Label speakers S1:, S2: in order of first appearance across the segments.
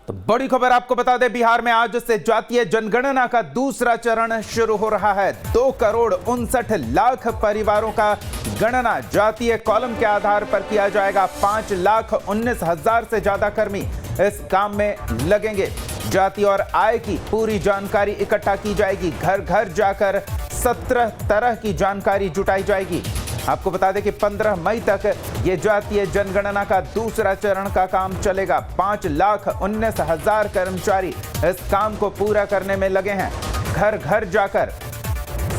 S1: तो बड़ी खबर आपको बता दें, बिहार में आज से जातीय जनगणना का दूसरा चरण शुरू हो रहा है। 2,59,00,000 परिवारों का गणना जातीय कॉलम के आधार पर किया जाएगा। 5,19,000 से ज्यादा कर्मी इस काम में लगेंगे। जाति और आय की पूरी जानकारी इकट्ठा की जाएगी। घर घर जाकर 17 तरह की जानकारी जुटाई जाएगी। आपको बता दें कि 15 मई तक ये जातीय जनगणना का दूसरा चरण का काम चलेगा। 5,19,000 कर्मचारी इस काम को पूरा करने में लगे हैं। घर घर जाकर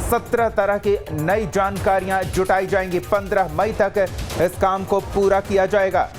S1: 17 तरह की नई जानकारियां जुटाई जाएंगी। 15 मई तक इस काम को पूरा किया जाएगा।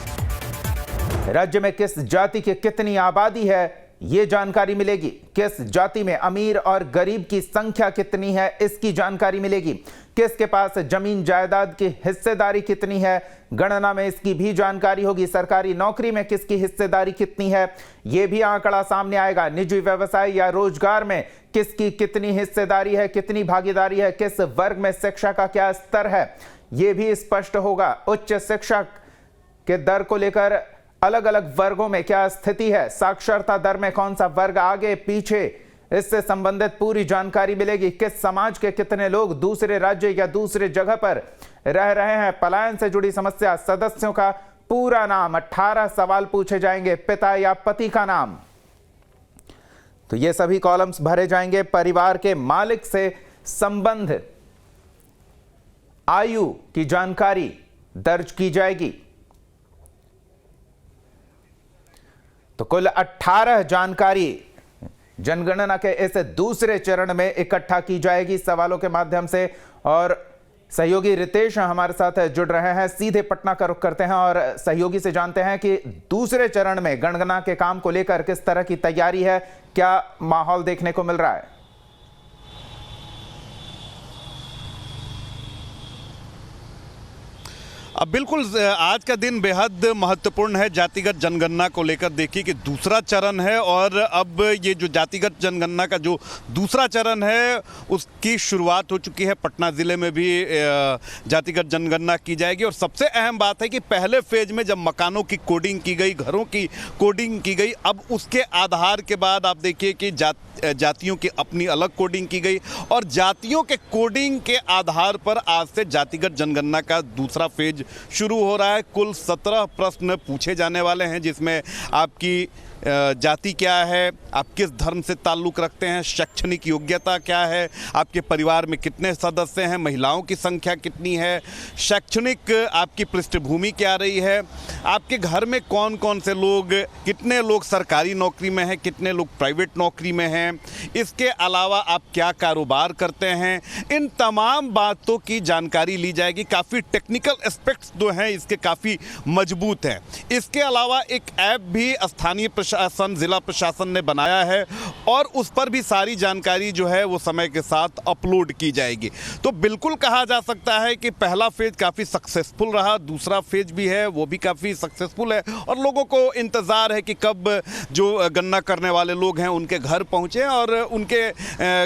S1: राज्य में किस जाति की कितनी आबादी है, ये जानकारी मिलेगी। किस जाति में अमीर और गरीब की संख्या कितनी है, इसकी जानकारी मिलेगी। किसके पास जमीन जायदाद की हिस्सेदारी कितनी है, गणना में इसकी भी जानकारी होगी। सरकारी नौकरी में किसकी हिस्सेदारी कितनी है, यह भी आंकड़ा सामने आएगा। निजी व्यवसाय या रोजगार में किसकी कितनी हिस्सेदारी है, कितनी भागीदारी है, किस वर्ग में शिक्षा का क्या स्तर है, यह भी स्पष्ट होगा। उच्च शिक्षा के दर को लेकर अलग अलग वर्गों में क्या स्थिति है, साक्षरता दर में कौन सा वर्ग आगे पीछे, इससे संबंधित पूरी जानकारी मिलेगी। किस समाज के कितने लोग दूसरे राज्य या दूसरे जगह पर रह रहे हैं, पलायन से जुड़ी समस्या, सदस्यों का पूरा नाम, 18 सवाल पूछे जाएंगे, पिता या पति का नाम। तो ये सभी कॉलम्स भरे जाएंगे। परिवार के मालिक से संबंध, आयु की जानकारी दर्ज की जाएगी। तो कुल 18 जानकारी जनगणना के इस दूसरे चरण में इकट्ठा की जाएगी सवालों के माध्यम से। और सहयोगी रितेश हमारे साथ जुड़ रहे हैं, सीधे पटना का रुख करते हैं और सहयोगी से जानते हैं कि दूसरे चरण में गणगणना के काम को लेकर किस तरह की तैयारी है, क्या माहौल देखने को मिल रहा है।
S2: अब बिल्कुल आज का दिन बेहद महत्वपूर्ण है जातिगत जनगणना को लेकर। देखिए कि दूसरा चरण है और अब ये जो जातिगत जनगणना का जो दूसरा चरण है उसकी शुरुआत हो चुकी है। पटना ज़िले में भी जातिगत जनगणना की जाएगी। और सबसे अहम बात है कि पहले फेज में जब मकानों की कोडिंग की गई, घरों की कोडिंग की गई, अब उसके आधार के बाद आप देखिए कि जातियों की अपनी अलग कोडिंग की गई और जातियों के कोडिंग के आधार पर आज से जातिगत जनगणना का दूसरा फेज शुरू हो रहा है। कुल 17 प्रश्न पूछे जाने वाले हैं, जिसमें आपकी जाति क्या है, आप किस धर्म से ताल्लुक़ रखते हैं, शैक्षणिक योग्यता क्या है, आपके परिवार में कितने सदस्य हैं, महिलाओं की संख्या कितनी है, शैक्षणिक आपकी पृष्ठभूमि क्या रही है, आपके घर में कौन कौन से लोग, कितने लोग सरकारी नौकरी में हैं, कितने लोग प्राइवेट नौकरी में हैं, इसके अलावा आप क्या कारोबार करते हैं, इन तमाम बातों की जानकारी ली जाएगी। काफ़ी टेक्निकल एस्पेक्ट्स जो हैं इसके काफ़ी मजबूत हैं। इसके अलावा एक ऐप भी स्थानीय प्रशासन, जिला प्रशासन ने बनाया है और उस पर भी सारी जानकारी जो है वो समय के साथ अपलोड की जाएगी। तो बिल्कुल कहा जा सकता है कि पहला फेज काफ़ी सक्सेसफुल रहा, दूसरा फेज भी है वो भी काफ़ी सक्सेसफुल है और लोगों को इंतज़ार है कि कब जो गणना करने वाले लोग हैं उनके घर पहुँचें और उनके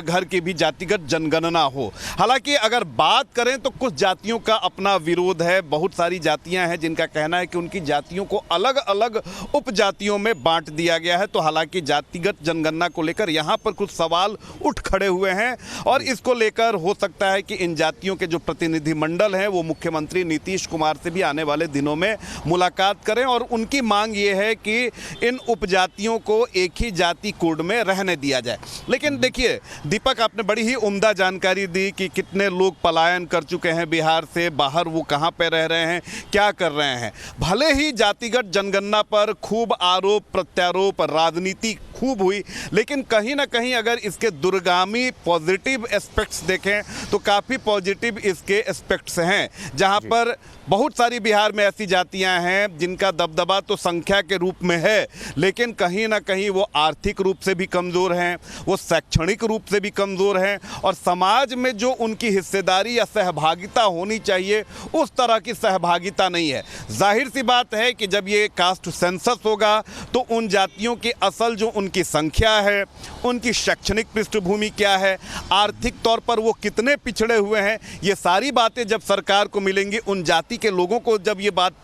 S2: घर की भी जातिगत जनगणना हो। हालांकि अगर बात करें तो कुछ जातियों का अपना विरोध है। बहुत सारी जातियाँ हैं जिनका कहना है कि उनकी जातियों को अलग अलग उपजातियों में बांट दिया गया है। तो हालांकि जातिगत जनगणना को लेकर यहाँ पर कुछ सवाल उठ खड़े हुए हैं और इसको लेकर हो सकता है कि इन जातियों के जो प्रतिनिधिमंडल हैं वो मुख्यमंत्री नीतीश कुमार से भी आने वाले दिनों में मुलाकात करें और उनकी मांग ये है कि इन उपजातियों को एक ही जाति कोड में रहने दिया जाए। लेकिन देखिए दीपक, आपने बड़ी ही उम्दा जानकारी दी कि कितने लोग पलायन कर चुके हैं बिहार से बाहर, वो कहाँ पे रह रहे हैं, क्या कर रहे हैं। भले ही जातिगत जनगणना पर खूब आरोप प्रत्यारोप, राजनीति खूब हुई, लेकिन कहीं ना कहीं अगर इसके दूरगामी पॉजिटिव एस्पेक्ट्स देखें तो काफ़ी पॉजिटिव इसके एस्पेक्ट्स हैं। जहां पर बहुत सारी बिहार में ऐसी जातियां हैं जिनका दबदबा तो संख्या के रूप में है, लेकिन कहीं ना कहीं वो आर्थिक रूप से भी कमज़ोर हैं, वो शैक्षणिक रूप से भी कमज़ोर हैं और समाज में जो उनकी हिस्सेदारी या सहभागिता होनी चाहिए उस तरह की सहभागिता नहीं है। जाहिर सी बात है कि जब ये कास्ट सेंसस होगा तो उन जातियों की असल जो उनकी उनकी संख्या है, उनकी शैक्षणिक पृष्ठभूमि क्या है, आर्थिक तौर पर वो कितने पिछड़े हुए हैं, ये सारी बातें जब सरकार को मिलेंगी, उन जाति के लोगों को जब ये बात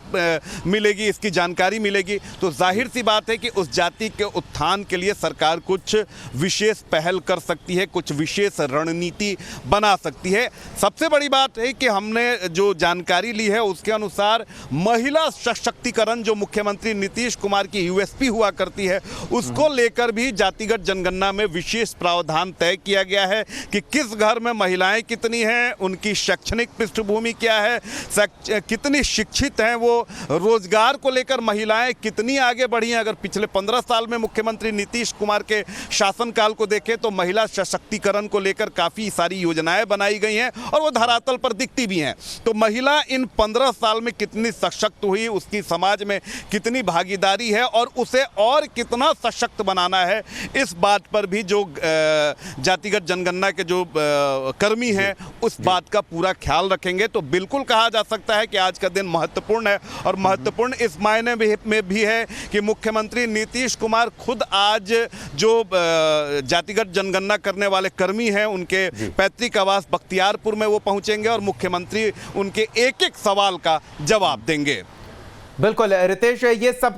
S2: मिलेगी, इसकी जानकारी मिलेगी, तो जाहिर सी बात है कि उस जाति के उत्थान के लिए सरकार कुछ विशेष पहल कर सकती है, कुछ विशेष रणनीति बना सकती है। सबसे बड़ी बात है कि हमने जो जानकारी ली है उसके अनुसार महिला सशक्तिकरण जो मुख्यमंत्री नीतीश कुमार की यूएसपी हुआ करती है, उसको लेकर भी जातिगत जनगणना में विशेष प्रावधान तय किया गया है कि किस घर में महिलाएं कितनी हैं, उनकी शैक्षणिक पृष्ठभूमि क्या है, कितनी शिक्षित हैं वो, रोजगार को लेकर महिलाएं कितनी आगे बढ़ी हैं। अगर पिछले 15 साल में मुख्यमंत्री नीतीश कुमार के शासनकाल को देखें तो महिला सशक्तिकरण को लेकर काफ़ी सारी योजनाएं बनाई गई हैं और वो धरातल पर दिखती भी हैं। तो महिला इन 15 साल में कितनी सशक्त हुई, उसकी समाज में कितनी भागीदारी है और उसे और कितना सशक्त बनाना है, इस बात पर भी जो जातिगत जनगणना के जो कर्मी हैं उस बात का पूरा ख्याल रखेंगे। तो बिल्कुल कहा जा सकता है कि आज का दिन महत्वपूर्ण है और महत्वपूर्ण इस मायने में भी है कि मुख्यमंत्री नीतीश कुमार खुद आज जो जातिगत जनगणना करने वाले कर्मी हैं उनके पैतृक आवास बख्तियारपुर में वो पहुंचेंगे और मुख्यमंत्री उनके एक एक सवाल का जवाब देंगे।
S1: बिल्कुल रितेश, ये सब